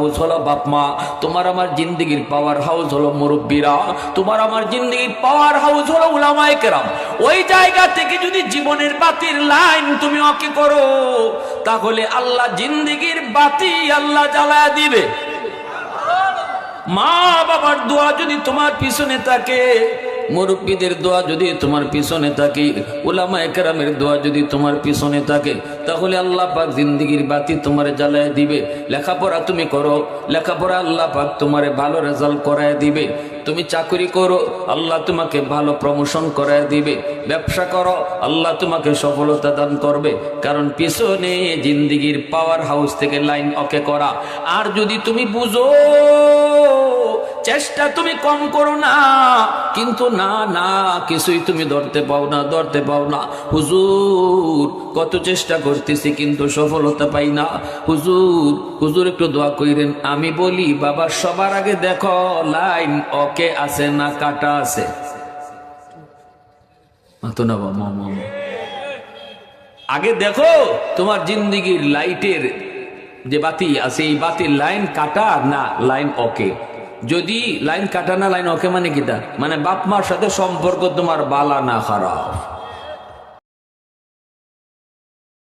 House হলো বাপ মা, তোমার আমার জিন্দেগির পাওয়ার হাউস হলো মুরব্বীরা, তোমার আমার জিন্দেগির পাওয়ার হাউস হলো উলামায়ে কেরাম। ওই জায়গা থেকে যদি জীবনের বাতির লাইন তুমি ওকে করো, তাহলে আল্লাহ জিন্দেগির বাতি আল্লাহ জ্বালায়া দিবে। মা বাবার দোয়া যদি তোমার পিছনে থাকে, মুরব্বীদের দোয়া যদি তোমার পিছনে থাকে, উলামায়ে কেরামের দোয়া যদি তোমার পিছনে থাকে, তাহলে আল্লাহ পাক জিন্দেগির বাতি তোমারে জ্বালায় দিবে। লেখাপড়া তুমি করো, লেখাপড়া আল্লাহ পাক তোমারে ভালো রেজাল্ট করায় দিবে। তুমি চাকরি করো, আল্লাহ তোমাকে ভালো প্রমোশন করায় দিবে। ব্যবসা করো, আল্লাহ তোমাকে সফলতা দান করবে, কারণ পিছনে জিন্দেগির পাওয়ার হাউস থেকে লাইন ওকে করা। আর যদি তুমি বুঝো চেষ্টা তুমি কম করো না, কিন্তু না না কিছুই তুমি ধরতে পাও না। হুজুর কত চেষ্টা করতেছি কিন্তু সফলতা পাই না, হুজুর একটু দোয়া কইরেন। আমি বলি বাবা, সবার আগে দেখো লাইন ওকে আছে না কাটা আছে। আগে দেখো তোমার জিন্দেগির লাইটের যে বাতি আছে, এই বাতির লাইন কাটা না লাইন ওকে। যদি লাইন কাটা না লাইন ওকে মানে কিটা, মানে বাপ মার সাথে সম্পর্ক তোমার বালা না খারাপ।